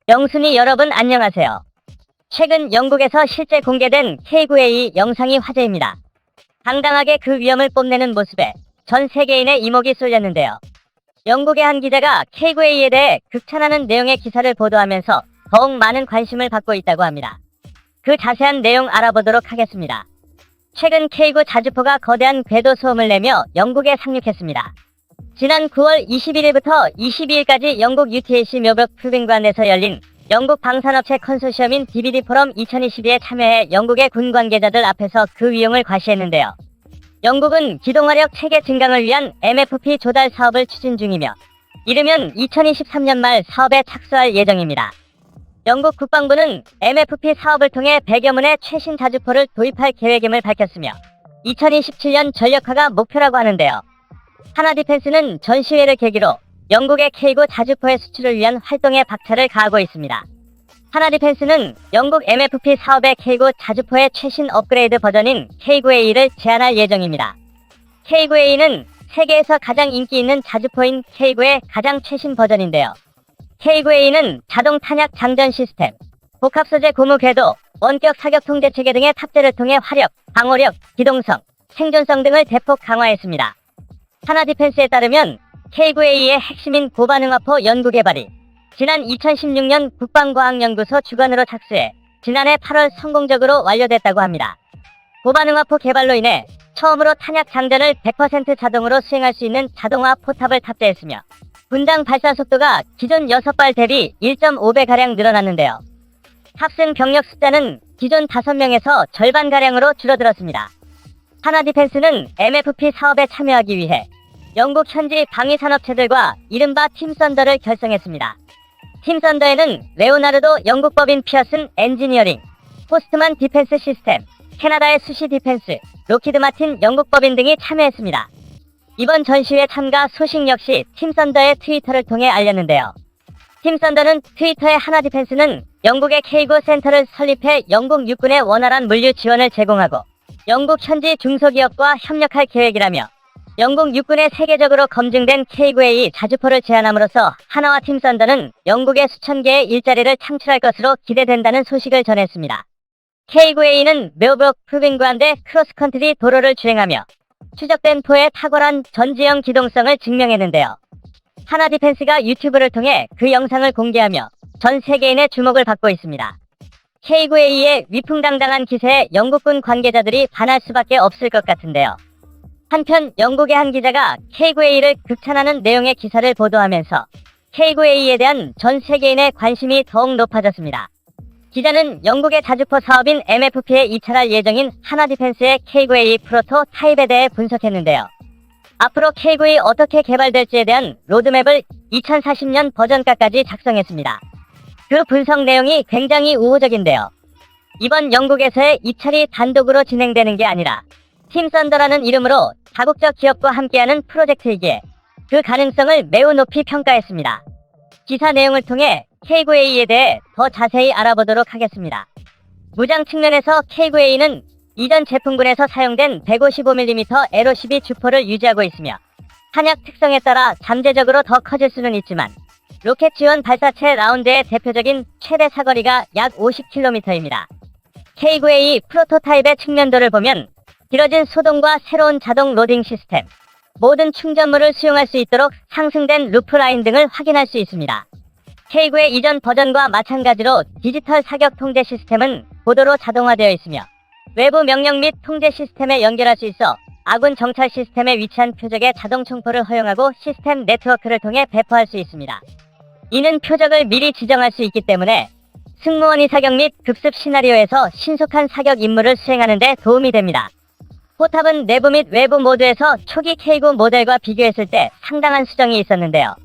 영순이 여러분 안녕하세요. 최근 영국에서 실제 공개된 K9A 영상이 화제입니다. 당당하게 그 위험을 뽐내는 모습에 전 세계인의 이목이 쏠렸는데요. 영국의 한 기자가 K9A에 대해 극찬하는 내용의 기사를 보도하면서 더욱 많은 관심을 받고 있다고 합니다. 그 자세한 내용 알아보도록 하겠습니다. 최근 K9 자주포가 거대한 궤도 소음을 내며 영국에 상륙했습니다. 지난 9월 21일부터 22일까지 영국 UTAC 묘벽 프로빙관에서 열린 영국 방산업체 컨소시엄인 DVD 포럼 2022에 참여해 영국의 군 관계자들 앞에서 그 위용을 과시했는데요. 영국은 기동화력 체계 증강을 위한 MFP 조달 사업을 추진 중이며 이르면 2023년 말 사업에 착수할 예정입니다. 영국 국방부는 MFP 사업을 통해 100여 문의 최신 자주포를 도입할 계획임을 밝혔으며 2027년 전력화가 목표라고 하는데요. 하나디펜스는 전시회를 계기로 영국의 K9 자주포의 수출을 위한 활동에 박차를 가하고 있습니다. 하나디펜스는 영국 MFP 사업의 K9 자주포의 최신 업그레이드 버전인 K9A를 제안할 예정입니다. K9A는 세계에서 가장 인기 있는 자주포인 K9의 가장 최신 버전인데요. K9A는 자동 탄약 장전 시스템, 복합 소재 고무 궤도, 원격 사격 통제 체계 등의 탑재를 통해 화력, 방어력, 기동성, 생존성 등을 대폭 강화했습니다. 하나디펜스에 따르면 K9A의 핵심인 고반응화포 연구개발이 지난 2016년 국방과학연구소 주관으로 착수해 지난해 8월 성공적으로 완료됐다고 합니다. 고반응화포 개발로 인해 처음으로 탄약 장전을 100% 자동으로 수행할 수 있는 자동화 포탑을 탑재했으며 분당 발사 속도가 기존 6발 대비 1.5배가량 늘어났는데요. 탑승 병력 숫자는 기존 5명에서 절반가량으로 줄어들었습니다. 하나디펜스는 MFP 사업에 참여하기 위해 영국 현지 방위산업체들과 이른바 팀 썬더를 결성했습니다. 팀 썬더에는 레오나르도 영국법인 피어슨 엔지니어링, 포스트만 디펜스 시스템, 캐나다의 수시 디펜스, 로키드 마틴 영국법인 등이 참여했습니다. 이번 전시회 참가 소식 역시 팀 썬더의 트위터를 통해 알렸는데요. 팀 썬더는 트위터에 하나디펜스는 영국의 K9 센터를 설립해 영국 육군의 원활한 물류 지원을 제공하고 영국 현지 중소기업과 협력할 계획이라며 영국 육군의 세계적으로 검증된 K9A 자주포를 제안함으로써 하나와 팀 썬더는 영국의 수천 개의 일자리를 창출할 것으로 기대된다는 소식을 전했습니다. K9A는 묘벽 프로빙관대 크로스컨트리 도로를 주행하며 추적된 포의 탁월한 전지형 기동성을 증명했는데요. 하나디펜스가 유튜브를 통해 그 영상을 공개하며 전 세계인의 주목을 받고 있습니다. K9A의 위풍당당한 기세에 영국군 관계자들이 반할 수밖에 없을 것 같은데요. 한편 영국의 한 기자가 K9A를 극찬하는 내용의 기사를 보도하면서 K9A에 대한 전 세계인의 관심이 더욱 높아졌습니다. 기자는 영국의 자주포 사업인 MFP에 이착할 예정인 하나디펜스의 K9A 프로토 타입에 대해 분석했는데요. 앞으로 K9이 어떻게 개발될지에 대한 로드맵을 2040년 버전가까지 작성했습니다. 그 분석 내용이 굉장히 우호적인데요. 이번 영국에서의 입찰이 단독으로 진행되는 게 아니라 팀 썬더라는 이름으로 다국적 기업과 함께하는 프로젝트이기에 그 가능성을 매우 높이 평가했습니다. 기사 내용을 통해 K9A에 대해 더 자세히 알아보도록 하겠습니다. 무장 측면에서 K9A는 이전 제품군에서 사용된 155mm 에로12 주포를 유지하고 있으며 탄약 특성에 따라 잠재적으로 더 커질 수는 있지만 로켓 지원 발사체 라운드의 대표적인 최대 사거리가 약 50km입니다. K9A 프로토타입의 측면도를 보면 길어진 소동과 새로운 자동 로딩 시스템, 모든 충전물을 수용할 수 있도록 상승된 루프라인 등을 확인할 수 있습니다. K9의 이전 버전과 마찬가지로 디지털 사격 통제 시스템은 고도로 자동화되어 있으며 외부 명령 및 통제 시스템에 연결할 수 있어 아군 정찰 시스템에 위치한 표적의 자동 총포를 허용하고 시스템 네트워크를 통해 배포할 수 있습니다. 이는 표적을 미리 지정할 수 있기 때문에 승무원이 사격 및 급습 시나리오에서 신속한 사격 임무를 수행하는 데 도움이 됩니다. 포탑은 내부 및 외부 모두에서 초기 K9 모델과 비교했을 때 상당한 수정이 있었는데요.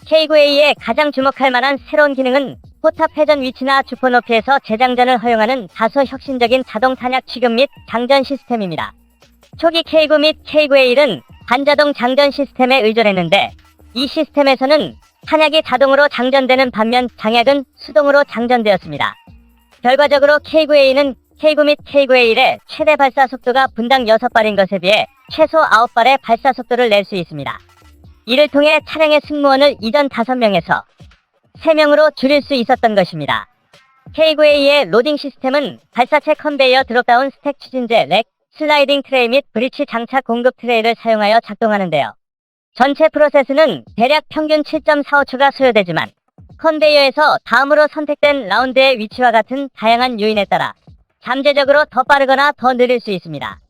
K9A의 가장 주목할 만한 새로운 기능은 포탑 회전 위치나 주포 높이에서 재장전을 허용하는 다소 혁신적인 자동 탄약 취급 및 장전 시스템입니다. 초기 K9 및 K9A1은 반자동 장전 시스템에 의존했는데 이 시스템에서는 탄약이 자동으로 장전되는 반면 장약은 수동으로 장전되었습니다. 결과적으로 K9A는 K9 및 K9A1의 최대 발사 속도가 분당 6발인 것에 비해 최소 9발의 발사 속도를 낼 수 있습니다. 이를 통해 차량의 승무원을 이전 5명에서 3명으로 줄일 수 있었던 것입니다. K9A의 로딩 시스템은 발사체 컨베이어 드롭다운 스택 추진제 렉, 슬라이딩 트레이 및 브리치 장착 공급 트레이를 사용하여 작동하는데요. 전체 프로세스는 대략 평균 7.45초가 소요되지만 컨베이어에서 다음으로 선택된 라운드의 위치와 같은 다양한 요인에 따라 잠재적으로 더 빠르거나 더 느릴 수 있습니다.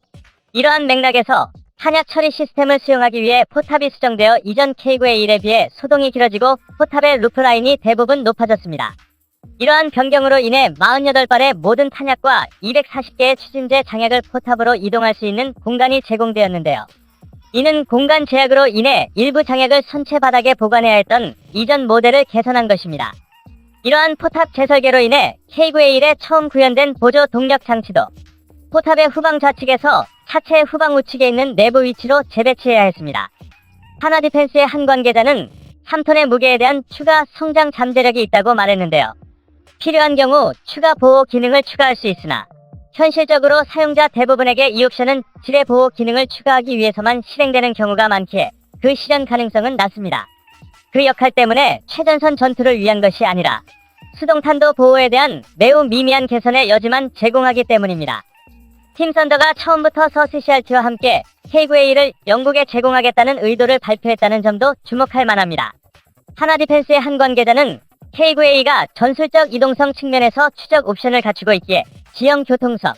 이러한 맥락에서 탄약 처리 시스템을 수용하기 위해 포탑이 수정되어 이전 K9A1에 비해 소동이 길어지고 포탑의 루프라인이 대부분 높아졌습니다. 이러한 변경으로 인해 48발의 모든 탄약과 240개의 추진제 장약을 포탑으로 이동할 수 있는 공간이 제공되었는데요. 이는 공간 제약으로 인해 일부 장약을 선체 바닥에 보관해야 했던 이전 모델을 개선한 것입니다. 이러한 포탑 재설계로 인해 K9A1에 처음 구현된 보조 동력 장치도 포탑의 후방 좌측에서 차체의 후방 우측에 있는 내부 위치로 재배치해야 했습니다. 하나 디펜스의 한 관계자는 3톤의 무게에 대한 추가 성장 잠재력이 있다고 말했는데요. 필요한 경우 추가 보호 기능을 추가할 수 있으나 현실적으로 사용자 대부분에게 이 옵션은 지뢰 보호 기능을 추가하기 위해서만 실행되는 경우가 많기에 그 실현 가능성은 낮습니다. 그 역할 때문에 최전선 전투를 위한 것이 아니라 수동탄도 보호에 대한 매우 미미한 개선의 여지만 제공하기 때문입니다. 팀 썬더가 처음부터 서스시알티와 함께 K9A를 영국에 제공하겠다는 의도를 발표했다는 점도 주목할 만합니다. 하나 디펜스의 한 관계자는 K9A가 전술적 이동성 측면에서 추적 옵션을 갖추고 있기에 지형 교통성,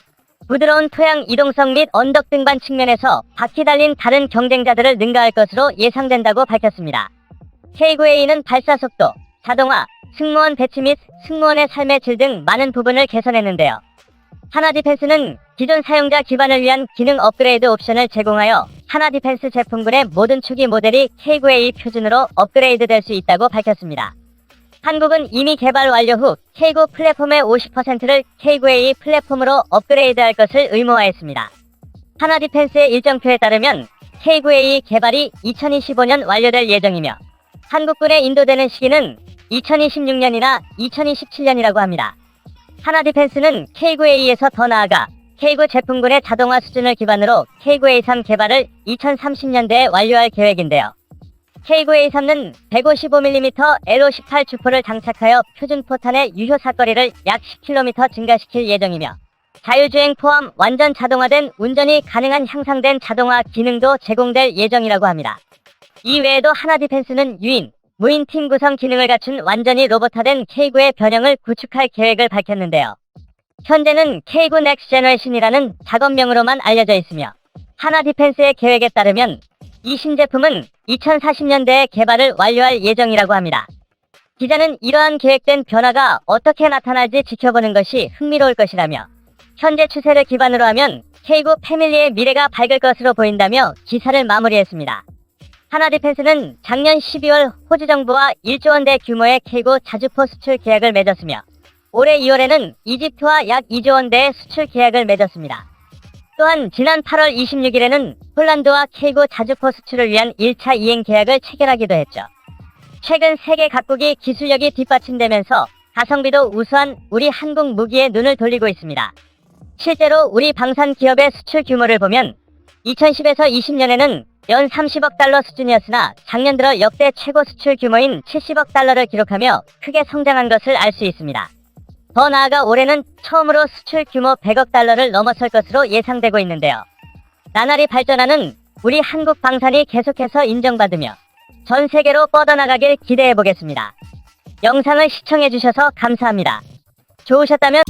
부드러운 토양 이동성 및 언덕 등반 측면에서 바퀴 달린 다른 경쟁자들을 능가할 것으로 예상된다고 밝혔습니다. K9A는 발사 속도, 자동화, 승무원 배치 및 승무원의 삶의 질 등 많은 부분을 개선했는데요. 하나 디펜스는 기존 사용자 기반을 위한 기능 업그레이드 옵션을 제공하여 하나 디펜스 제품군의 모든 초기 모델이 K9A 표준으로 업그레이드 될 수 있다고 밝혔습니다. 한국은 이미 개발 완료 후 K9 플랫폼의 50%를 K9A 플랫폼으로 업그레이드할 것을 의무화했습니다. 하나 디펜스의 일정표에 따르면 K9A 개발이 2025년 완료될 예정이며 한국군에 인도되는 시기는 2026년이나 2027년이라고 합니다. 하나 디펜스는 K9A에서 더 나아가 K9 제품군의 자동화 수준을 기반으로 K9A3 개발을 2030년대에 완료할 계획인데요. K9A3는 155mm LO18 주포를 장착하여 표준 포탄의 유효 사거리를 약 10km 증가시킬 예정이며 자율주행 포함 완전 자동화된 운전이 가능한 향상된 자동화 기능도 제공될 예정이라고 합니다. 이 외에도 하나 디펜스는 유인, 무인 팀 구성 기능을 갖춘 완전히 로봇화된 K9의 변형을 구축할 계획을 밝혔는데요. 현재는 K9 넥스트 제너레이션이라는 작업명으로만 알려져 있으며 하나 디펜스의 계획에 따르면 이 신제품은 2040년대에 개발을 완료할 예정이라고 합니다. 기자는 이러한 계획된 변화가 어떻게 나타날지 지켜보는 것이 흥미로울 것이라며 현재 추세를 기반으로 하면 K9 패밀리의 미래가 밝을 것으로 보인다며 기사를 마무리했습니다. 하나 디펜스는 작년 12월 호주 정부와 1조 원대 규모의 K9 자주포 수출 계약을 맺었으며 올해 2월에는 이집트와 약 2조 원대의 수출 계약을 맺었습니다. 또한 지난 8월 26일에는 폴란드와 K9 자주포 수출을 위한 1차 이행 계약을 체결하기도 했죠. 최근 세계 각국이 기술력이 뒷받침되면서 가성비도 우수한 우리 한국 무기에 눈을 돌리고 있습니다. 실제로 우리 방산 기업의 수출 규모를 보면 2010에서 20년에는 연 30억 달러 수준이었으나 작년 들어 역대 최고 수출 규모인 70억 달러를 기록하며 크게 성장한 것을 알 수 있습니다. 더 나아가 올해는 처음으로 수출 규모 100억 달러를 넘어설 것으로 예상되고 있는데요. 나날이 발전하는 우리 한국 방산이 계속해서 인정받으며 전 세계로 뻗어나가길 기대해보겠습니다. 영상을 시청해주셔서 감사합니다. 좋으셨다면